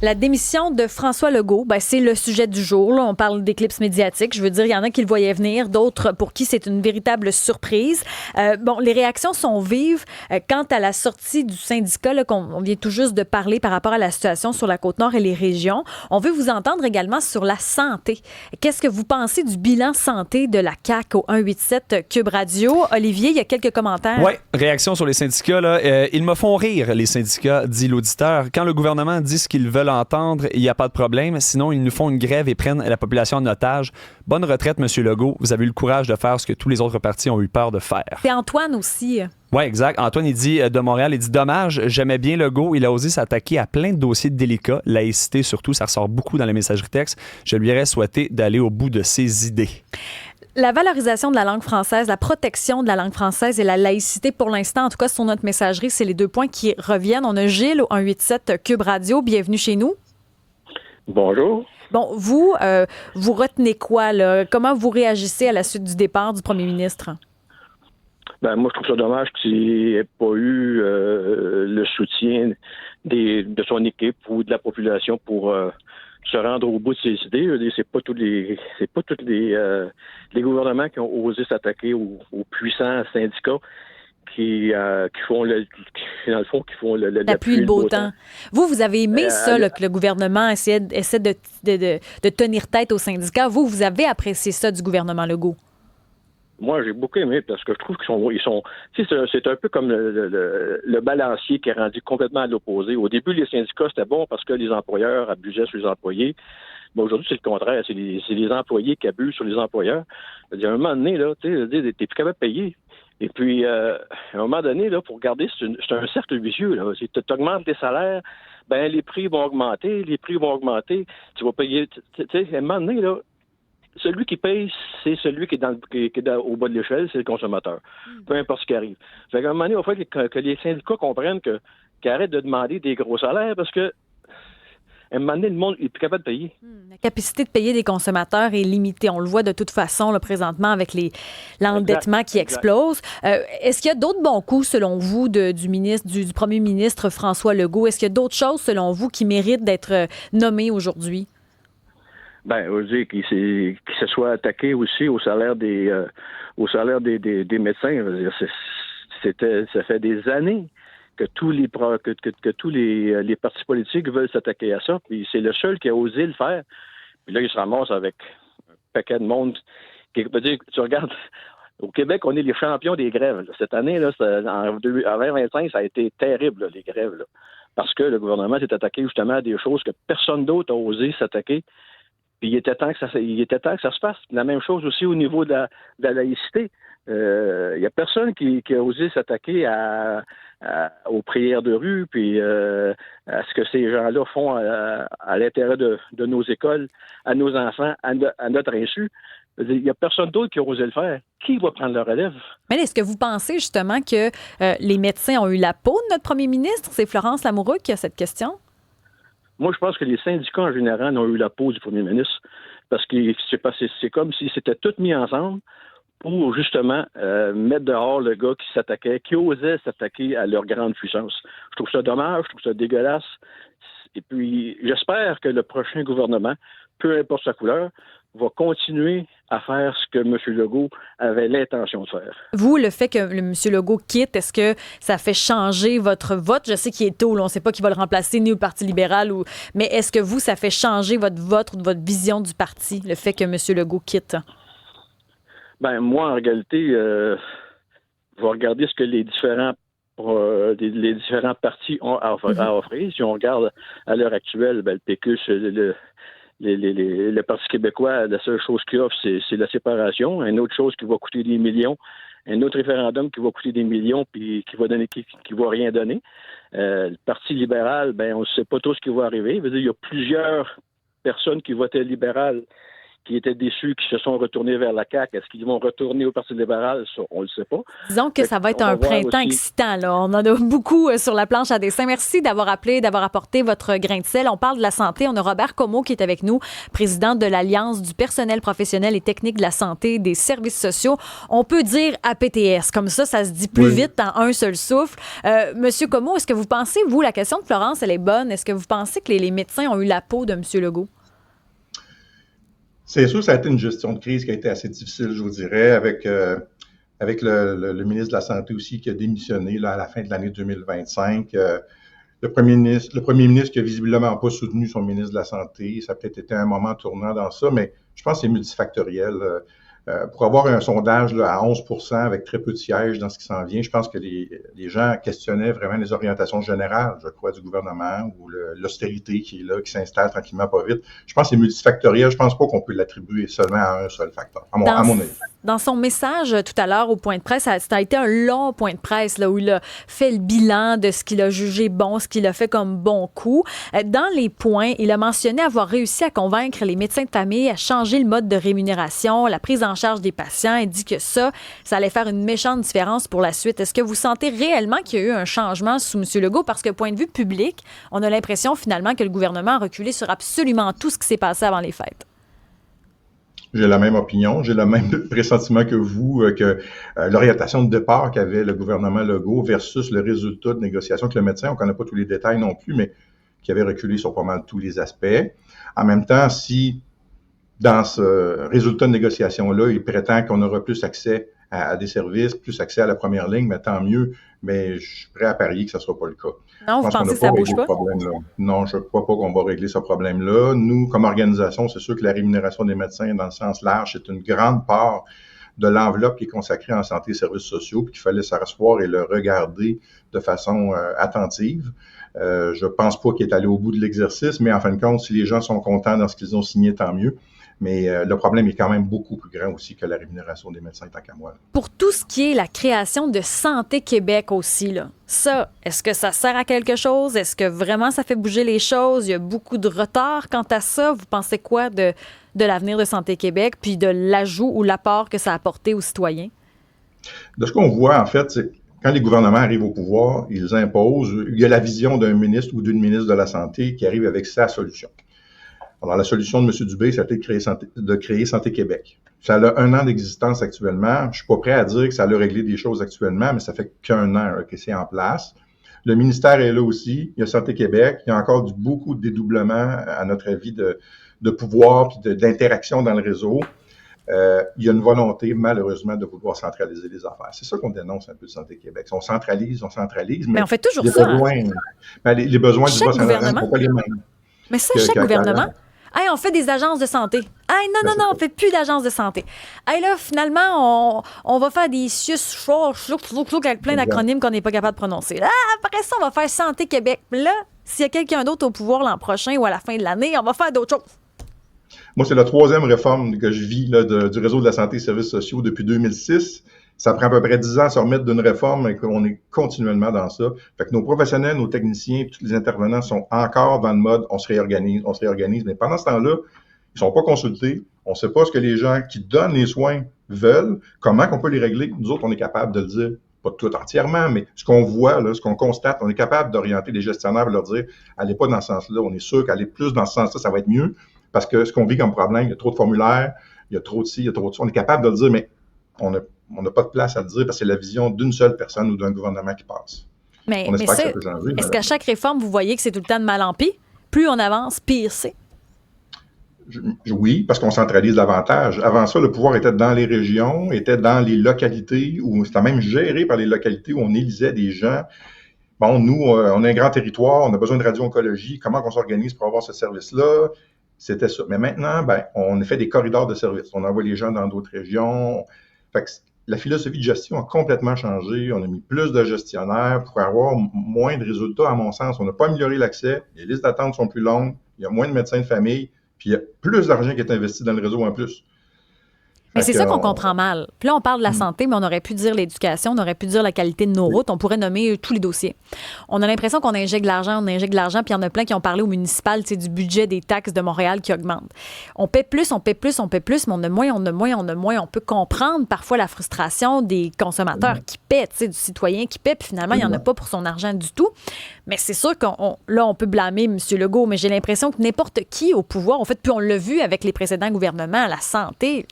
La démission de François Legault, c'est le sujet du jour. Là. On parle d'éclipse médiatique. Je veux dire, il y en a qui le voyaient venir, d'autres pour qui c'est une véritable surprise. Les réactions sont vives quant à la sortie du syndicat là, qu'on vient tout juste de parler par rapport à la situation sur la Côte-Nord et les régions. On veut vous entendre également sur la santé. Qu'est-ce que vous pensez du bilan santé de la CAQ au 187 Cube Radio? Olivier, il y a quelques commentaires. Oui, réaction sur les syndicats. Là. Ils me font rire, les syndicats, dit l'auditeur. Quand le gouvernement dit ce qu'ils veulent entendre, il n'y a pas de problème. Sinon, ils nous font une grève et prennent la population en otage. Bonne retraite, M. Legault. Vous avez eu le courage de faire ce que tous les autres partis ont eu peur de faire. C'est Antoine aussi. Oui, exact. Antoine, il dit de Montréal, il dit dommage, j'aimais bien Legault. Il a osé s'attaquer à plein de dossiers délicats. Laïcité, surtout, ça ressort beaucoup dans les messageries textes. Je lui aurais souhaité d'aller au bout de ses idées. La valorisation de la langue française, la protection de la langue française et la laïcité, pour l'instant, en tout cas sur notre messagerie, c'est les deux points qui reviennent. On a Gilles au 187 Cube Radio. Bienvenue chez nous. Bonjour. Bon, vous retenez quoi, là? Comment vous réagissez à la suite du départ du premier ministre? Moi, je trouve ça dommage qu'il n'y ait pas eu le soutien de son équipe ou de la population pour se rendre au bout de ses idées. C'est pas tous les gouvernements qui ont osé s'attaquer aux puissants syndicats qui font la pluie et le beau temps. Vous avez aimé ça, là, que le gouvernement essaie de tenir tête aux syndicats. Vous avez apprécié ça du gouvernement Legault? Moi, j'ai beaucoup aimé parce que je trouve qu'ils sont c'est un peu comme le balancier qui est rendu complètement à l'opposé. Au début, les syndicats, c'était bon parce que les employeurs abusaient sur les employés. Mais aujourd'hui, c'est le contraire. C'est les employés qui abusent sur les employeurs. C'est-à-dire, à un moment donné, là, t'es plus capable de payer. Et puis, à un moment donné, là, pour regarder, c'est un cercle vicieux. Si tu augmentes tes salaires, les prix vont augmenter, tu vas payer. À un moment donné, là, celui qui paye, c'est celui qui est au bas de l'échelle, c'est le consommateur. Peu importe ce qui arrive. Fait qu'à un moment donné, il va falloir que les syndicats comprennent qu'ils arrêtent de demander des gros salaires parce que à un moment donné, le monde n'est plus capable de payer. La capacité de payer des consommateurs est limitée. On le voit de toute façon là, présentement avec l'endettement qui explose. Est-ce qu'il y a d'autres bons coups, selon vous, du premier ministre François Legault? Est-ce qu'il y a d'autres choses, selon vous, qui méritent d'être nommées aujourd'hui? Je veux dire qu'il se soit attaqué aussi au salaire des médecins. Je veux dire, ça fait des années que tous les partis politiques veulent s'attaquer à ça. Puis c'est le seul qui a osé le faire. Puis là, il se ramasse avec un paquet de monde qui veut dire, tu regardes, au Québec, on est les champions des grèves. Là. Cette année, là, en 2025, ça a été terrible, là, les grèves. Là, parce que le gouvernement s'est attaqué justement à des choses que personne d'autre a osé s'attaquer. Puis il était temps que ça se fasse. La même chose aussi au niveau de la laïcité. Il n'y a personne qui a osé s'attaquer aux prières de rue, puis à ce que ces gens-là font à l'intérieur de nos écoles, à nos enfants, à notre insu. Il n'y a personne d'autre qui a osé le faire. Qui va prendre le relève? Mais est-ce que vous pensez justement que les médecins ont eu la peau de notre premier ministre? C'est Florence Lamoureux qui a cette question? Moi, je pense que les syndicats, en général, ont eu la peau du premier ministre parce que c'est comme si c'était tout mis ensemble pour, justement, mettre dehors le gars qui osait s'attaquer à leur grande puissance. Je trouve ça dommage, je trouve ça dégueulasse. Et puis, j'espère que le prochain gouvernement, peu importe sa couleur, va continuer à faire ce que M. Legault avait l'intention de faire. Vous, le fait que M. Legault quitte, est-ce que ça fait changer votre vote? Je sais qu'il est tôt, là, on ne sait pas qui va le remplacer, ni au Parti libéral, mais est-ce que vous, ça fait changer votre vote ou votre vision du parti, le fait que M. Legault quitte? Moi, en réalité, je vais regarder ce que les différents partis ont à offrir. Si on regarde à l'heure actuelle, le PQ, le Parti québécois, la seule chose qu'il offre, c'est la séparation. Une autre chose qui va coûter des millions. Un autre référendum qui va coûter des millions puis qui va rien donner. Le Parti libéral, on ne sait pas tout ce qui va arriver. Il y a plusieurs personnes qui votaient libéral qui étaient déçus, qui se sont retournés vers la CAQ. Est-ce qu'ils vont retourner au Parti libéral? Ça, on ne le sait pas. Disons que ça va être un printemps excitant. Là. On en a beaucoup sur la planche à dessin. Merci d'avoir appelé, d'avoir apporté votre grain de sel. On parle de la santé. On a Robert Comeau qui est avec nous, président de l'Alliance du personnel professionnel et technique de la santé des services sociaux. On peut dire APTS. Comme ça se dit plus vite en un seul souffle. Monsieur Comeau, est-ce que vous pensez, vous, la question de Florence, elle est bonne. Est-ce que vous pensez que les médecins ont eu la peau de M. Legault? C'est sûr que ça a été une gestion de crise qui a été assez difficile, je vous dirais, avec le ministre de la Santé aussi qui a démissionné là, à la fin de l'année 2025. Le premier ministre qui a visiblement pas soutenu son ministre de la Santé. Ça a peut-être été un moment tournant dans ça, mais je pense que c'est multifactoriel. Pour avoir un sondage là, à 11% avec très peu de sièges dans ce qui s'en vient, je pense que les gens questionnaient vraiment les orientations générales, je crois, du gouvernement ou l'austérité qui est là, qui s'installe tranquillement pas vite. Je pense que c'est multifactoriel. Je pense pas qu'on peut l'attribuer seulement à un seul facteur, à mon avis. Dans son message tout à l'heure au point de presse, ça a été un long point de presse là, où il a fait le bilan de ce qu'il a jugé bon, ce qu'il a fait comme bon coup. Dans les points, il a mentionné avoir réussi à convaincre les médecins de famille à changer le mode de rémunération, la prise en charge des patients. Il dit que ça allait faire une méchante différence pour la suite. Est-ce que vous sentez réellement qu'il y a eu un changement sous M. Legault? Parce que, point de vue public, on a l'impression finalement que le gouvernement a reculé sur absolument tout ce qui s'est passé avant les fêtes. J'ai la même opinion, j'ai le même pressentiment que vous, que l'orientation de départ qu'avait le gouvernement Legault versus le résultat de négociation avec le médecin, on ne connaît pas tous les détails non plus, mais qui avait reculé sur pas mal tous les aspects. En même temps, si dans ce résultat de négociation-là, il prétend qu'on aura plus accès à des services, plus accès à la première ligne, mais tant mieux, mais je suis prêt à parier que ce ne sera pas le cas. Non, vous pensez que ça ne bouge pas? Non, je ne crois pas qu'on va régler ce problème-là. Nous, comme organisation, c'est sûr que la rémunération des médecins, dans le sens large, c'est une grande part de l'enveloppe qui est consacrée en santé et services sociaux, puis qu'il fallait s'asseoir et le regarder de façon attentive. Je ne pense pas qu'il est allé au bout de l'exercice, mais en fin de compte, si les gens sont contents dans ce qu'ils ont signé, tant mieux. Mais le problème est quand même beaucoup plus grand aussi que la rémunération des médecins, tant qu'à moi. Pour tout ce qui est la création de Santé Québec aussi, là, ça, est-ce que ça sert à quelque chose? Est-ce que vraiment ça fait bouger les choses? Il y a beaucoup de retard quant à ça. Vous pensez quoi de l'avenir de Santé Québec, puis de l'ajout ou l'apport que ça a apporté aux citoyens? De ce qu'on voit, en fait, c'est quand les gouvernements arrivent au pouvoir, ils imposent, il y a la vision d'un ministre ou d'une ministre de la Santé qui arrive avec sa solution. Alors, la solution de M. Dubé, ça a été de créer Santé Québec. Ça a 1 an d'existence actuellement. Je ne suis pas prêt à dire que ça a réglé des choses actuellement, mais ça fait qu'1 an que c'est en place. Le ministère est là aussi. Il y a Santé Québec. Il y a encore beaucoup de dédoublement, à notre avis, de pouvoir et d'interaction dans le réseau. Il y a une volonté, malheureusement, de vouloir centraliser les affaires. C'est ça qu'on dénonce un peu de Santé Québec. On centralise, mais on fait toujours ça. Les besoins du Bas-Saint-Laurent ne sont pas les mêmes. Mais ça, chaque gouvernement... Hey, on fait des agences de santé. Hey, non, on fait plus d'agences de santé. Hey, là, finalement, on va faire des CIUS avec plein d'acronymes qu'on n'est pas capable de prononcer. Là, après ça, on va faire Santé Québec. Là, s'il y a quelqu'un d'autre au pouvoir l'an prochain ou à la fin de l'année, on va faire d'autres choses. Moi, c'est la 3e réforme que je vis là, du réseau de la santé et des services sociaux depuis 2006. Ça prend à peu près 10 ans à se remettre d'une réforme et qu'on est continuellement dans ça. Fait que nos professionnels, nos techniciens, tous les intervenants sont encore dans le mode on se réorganise. Mais pendant ce temps-là, ils sont pas consultés. On sait pas ce que les gens qui donnent les soins veulent, comment qu'on peut les régler. Nous autres, on est capable de le dire, pas tout entièrement, mais ce qu'on voit, là, ce qu'on constate, on est capable d'orienter les gestionnaires et leur dire allez pas dans ce sens-là. On est sûr qu'aller plus dans ce sens-là, ça va être mieux. Parce que ce qu'on vit comme problème, il y a trop de formulaires, il y a trop de ci, il y a trop de ça. On est capable de le dire, mais on n'a pas de place à le dire parce que c'est la vision d'une seule personne ou d'un gouvernement qui passe. Mais est-ce qu'à chaque réforme, vous voyez que c'est tout le temps de mal en pis? Plus on avance, pire c'est? Oui, parce qu'on centralise davantage. Avant ça, le pouvoir était dans les régions, était dans les localités, ou c'était même géré par les localités où on élisait des gens. Bon, nous, on a un grand territoire, on a besoin de radio-oncologie. Comment on s'organise pour avoir ce service-là? C'était ça. Mais maintenant, on a fait des corridors de services. On envoie les gens dans d'autres régions. Fait que la philosophie de gestion a complètement changé. On a mis plus de gestionnaires pour avoir moins de résultats, à mon sens. On n'a pas amélioré l'accès. Les listes d'attente sont plus longues. Il y a moins de médecins de famille. Puis il y a plus d'argent qui est investi dans le réseau en plus. Mais c'est ça qu'on comprend mal. Puis là, on parle de la santé, mais on aurait pu dire l'éducation, on aurait pu dire la qualité de nos routes, on pourrait nommer tous les dossiers. On a l'impression qu'on injecte de l'argent, puis il y en a plein qui ont parlé au municipal, du budget des taxes de Montréal qui augmente. On paie plus, mais on a moins. On peut comprendre parfois la frustration des consommateurs qui paient, du citoyen qui paie, puis finalement, il n'y en a pas pour son argent du tout. Mais c'est sûr on peut blâmer M. Legault, mais j'ai l'impression que n'importe qui au pouvoir, en fait, puis on l'a vu avec les précédents gouvernements, la santé,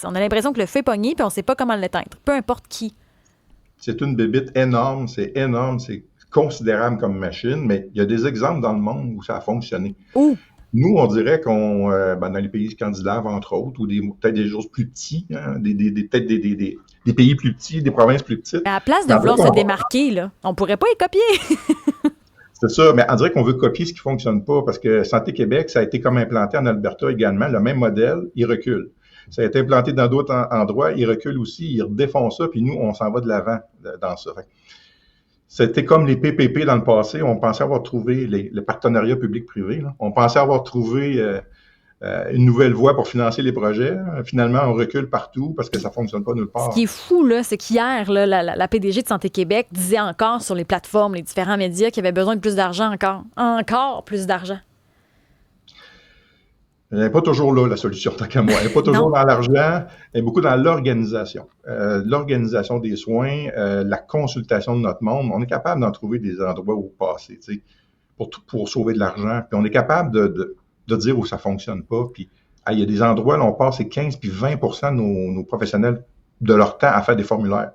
on a l'impression que le feu est pogné puis on ne sait pas comment l'éteindre. Peu importe qui. C'est une bébite énorme, c'est considérable comme machine, mais il y a des exemples dans le monde où ça a fonctionné. Où? Nous, on dirait qu'on, dans les pays scandinaves, entre autres, ou peut-être des choses plus petits, hein, peut-être des pays plus petits, des provinces plus petites. Mais à la place de vouloir se démarquer, là, on pourrait pas y copier. C'est ça, mais on dirait qu'on veut copier ce qui fonctionne pas, parce que Santé Québec, ça a été comme implanté en Alberta également, le même modèle, il recule. Ça a été implanté dans d'autres endroits, il recule aussi, il redéfend ça, puis nous, on s'en va de l'avant dans ça. C'était comme les PPP dans le passé, on pensait avoir trouvé le partenariat public-privé, là. On pensait avoir trouvé une nouvelle voie pour financer les projets. Finalement, on recule partout parce que ça ne fonctionne pas nulle part. Ce qui est fou, là, c'est qu'hier, là, la PDG de Santé Québec disait encore sur les plateformes, les différents médias, qu'il y avait besoin de plus d'argent encore. Encore plus d'argent. Elle n'est pas toujours là, la solution, tant qu'à moi. Elle n'est pas toujours dans l'argent, elle est beaucoup dans l'organisation. L'organisation des soins, la consultation de notre monde. On est capable d'en trouver des endroits où passer, tu sais, pour sauver de l'argent. Puis on est capable de dire où ça ne fonctionne pas. Puis il y a des endroits où on passe 15 puis 20 % de nos professionnels de leur temps à faire des formulaires.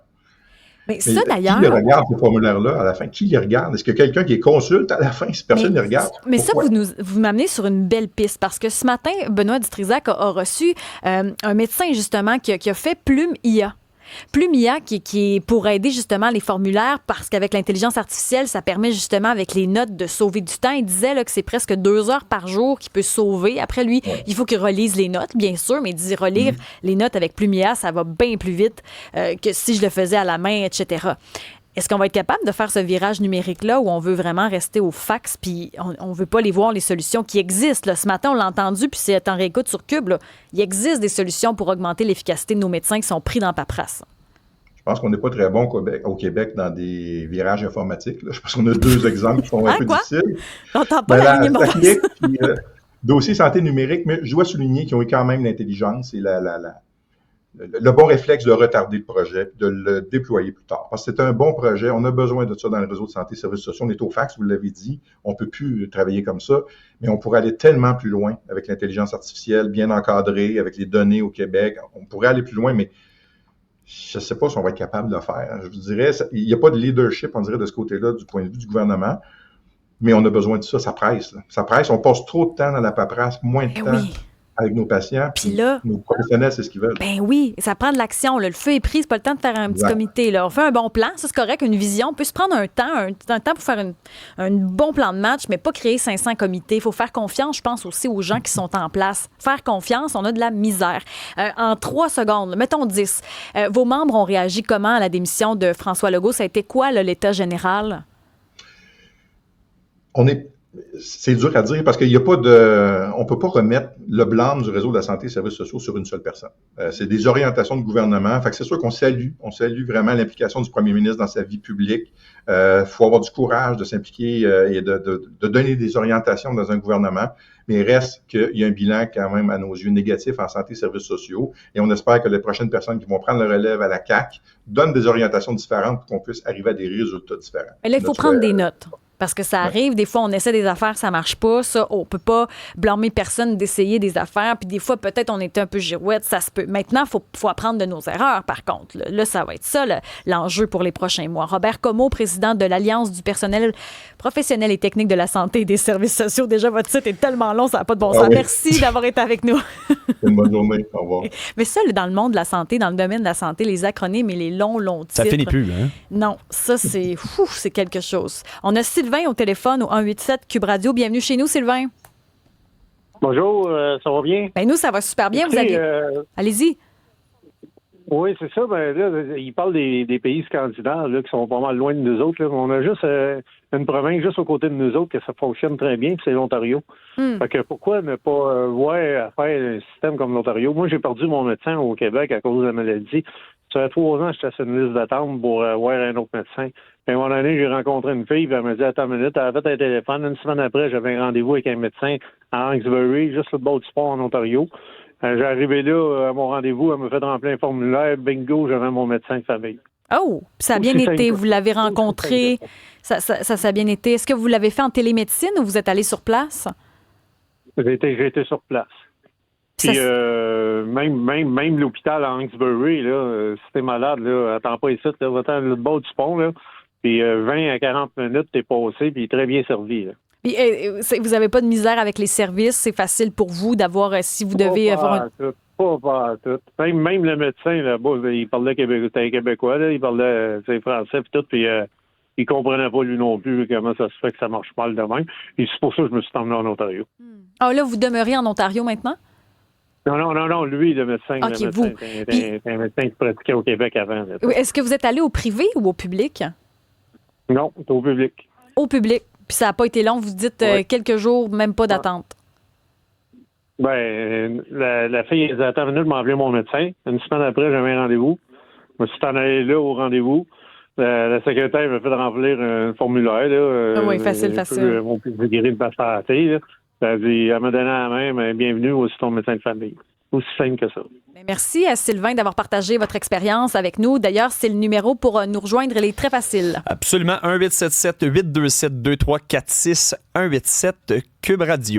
Mais ça, d'ailleurs... Qui les regarde, ces formulaires-là, à la fin? Qui les regarde? Est-ce qu'il y a quelqu'un qui les consulte à la fin si personne ne les regarde? Mais pourquoi? Ça, vous m'amenez sur une belle piste, parce que ce matin, Benoît Dutrisac a reçu un médecin, justement, qui a fait Plume IA. Plume IA qui est pour aider justement les formulaires, parce qu'avec l'intelligence artificielle, ça permet justement avec les notes de sauver du temps. Il disait là, que c'est presque 2 heures par jour qu'il peut sauver. Après lui, il faut qu'il relise les notes, bien sûr, mais il dit relire les notes avec Plume IA, ça va bien plus vite que si je le faisais à la main, etc. Est-ce qu'on va être capable de faire ce virage numérique-là où on veut vraiment rester au fax puis on ne veut pas les voir, les solutions qui existent? Là. Ce matin, on l'a entendu, puis c'est en réécoute sur Cube. Là. Il existe des solutions pour augmenter l'efficacité de nos médecins qui sont pris dans la paperasse. Je pense qu'on n'est pas très bon au Québec dans des virages informatiques. Là. Je pense qu'on a 2 exemples qui sont un peu difficiles. J'entends pas la ligne mauvaise. Dossier santé numérique, mais je dois souligner qu'ils ont eu quand même l'intelligence et le bon réflexe de retarder le projet, de le déployer plus tard. Parce que c'est un bon projet, on a besoin de ça dans le réseau de santé et services sociaux. On est au fax, vous l'avez dit, on ne peut plus travailler comme ça, mais on pourrait aller tellement plus loin avec l'intelligence artificielle, bien encadrée, avec les données au Québec. On pourrait aller plus loin, mais je ne sais pas si on va être capable de le faire. Je vous dirais, il n'y a pas de leadership, on dirait, de ce côté-là, du point de vue du gouvernement, mais on a besoin de ça, ça presse. Là. Ça presse, on passe trop de temps dans la paperasse, moins de temps. Oui. Avec nos patients, puis là, nos professionnels, c'est ce qu'ils veulent. Ben oui, ça prend de l'action. Là. Le feu est pris, c'est pas le temps de faire un petit comité. Là. On fait un bon plan, ça c'est correct, une vision. On peut se prendre un temps pour faire un bon plan de match, mais pas créer 500 comités. Il faut faire confiance, je pense, aussi aux gens qui sont en place. Faire confiance, on a de la misère. En 3 secondes, mettons 10, vos membres ont réagi comment à la démission de François Legault? Ça a été quoi, là, l'état général? C'est dur à dire parce qu'il n'y a pas on peut pas remettre le blâme du réseau de la santé et des services sociaux sur une seule personne. C'est des orientations de gouvernement. Fait que c'est sûr qu'on salue vraiment l'implication du premier ministre dans sa vie publique. Faut avoir du courage de s'impliquer et de donner des orientations dans un gouvernement. Mais il reste qu'il y a un bilan quand même à nos yeux négatif en santé et services sociaux. Et on espère que les prochaines personnes qui vont prendre le relève à la CAQ donnent des orientations différentes pour qu'on puisse arriver à des résultats différents. Mais là, il faut prendre des notes. Parce que ça arrive, des fois, on essaie des affaires, ça marche pas. Ça, on peut pas blâmer personne d'essayer des affaires. Puis des fois, peut-être, on était un peu girouette, ça se peut. Maintenant, faut apprendre de nos erreurs, par contre. Là, ça va être ça, l'enjeu pour les prochains mois. Robert Comeau, président de l'Alliance du personnel professionnel et technique de la santé et des services sociaux. Déjà, votre site est tellement long, ça n'a pas de bon sens. Oui. Merci d'avoir été avec nous. Une bonne journée. Au revoir. Mais ça, dans le monde de la santé, dans le domaine de la santé, les acronymes et les longs titres. Ça finit plus, hein? Non, ça, c'est quelque chose. On a Sylvain au téléphone au 187 Cube Radio. Bienvenue chez nous, Sylvain. Bonjour, ça va bien? Ben nous, ça va super bien. Écoutez, allez-y. Oui, c'est ça. Ben là, il parle des pays scandinaves là, qui sont pas mal loin de nous autres. Là. On a juste une province juste aux côtés de nous autres que ça fonctionne très bien, puis c'est l'Ontario. Fait que pourquoi ne pas voir faire un système comme l'Ontario? Moi, j'ai perdu mon médecin au Québec à cause de la maladie. Ça fait 3 ans que j'étais sur une liste d'attente pour voir un autre médecin. Puis à un moment donné, j'ai rencontré une fille, puis elle m'a dit attends une minute, elle avait fait un téléphone. Une semaine après, j'avais un rendez-vous avec un médecin à Hawkesbury, juste le bord du pont en Ontario. J'ai arrivé là à mon rendez-vous, elle m'a fait remplir un formulaire, bingo, j'avais mon médecin de famille. Oh, ça a bien été. Vous l'avez rencontré. Ça a bien été. Est-ce que vous l'avez fait en télémédecine ou vous êtes allé sur place? J'ai été sur place. Puis même l'hôpital à Hawkesbury, là, si t'es malade, là, attends pas ici, là, va-t'en le bord du pont, là. Puis 20 à 40 minutes, t'es passé, puis très bien servi, là. Puis, vous n'avez pas de misère avec les services? C'est facile pour vous d'avoir, si vous devez avoir Pas tout. Même le médecin, là-bas, il parlait québécois, c'était un Québécois, là, il parlait français, puis tout, puis il comprenait pas, lui non plus, comment ça se fait que ça marche mal de même. Et c'est pour ça que je me suis emmené en Ontario. Ah, là, vous demeurez en Ontario maintenant? Non, lui, le médecin. OK, le médecin, vous. C'est un médecin qui pratiquait au Québec avant. Là. Est-ce que vous êtes allé au privé ou au public? Non, c'est au public. Au public. Puis ça n'a pas été long, vous dites quelques jours, même pas d'attente. Ben, la fille, elle dit attends une minute, m'a appelé mon médecin. Une semaine après, j'avais un rendez-vous. Je me suis en allé là au rendez-vous. La secrétaire m'a fait remplir un formulaire. Là, oui, facile. Mon plus guéri de ma santé. Là. Elle m'a donné la main, mais bienvenue aussi ton médecin de famille. Aussi simple que ça. Merci à Sylvain d'avoir partagé votre expérience avec nous. D'ailleurs, c'est le numéro pour nous rejoindre. Il est très facile. Absolument. 1877-827-2346. 187 Cube Radio.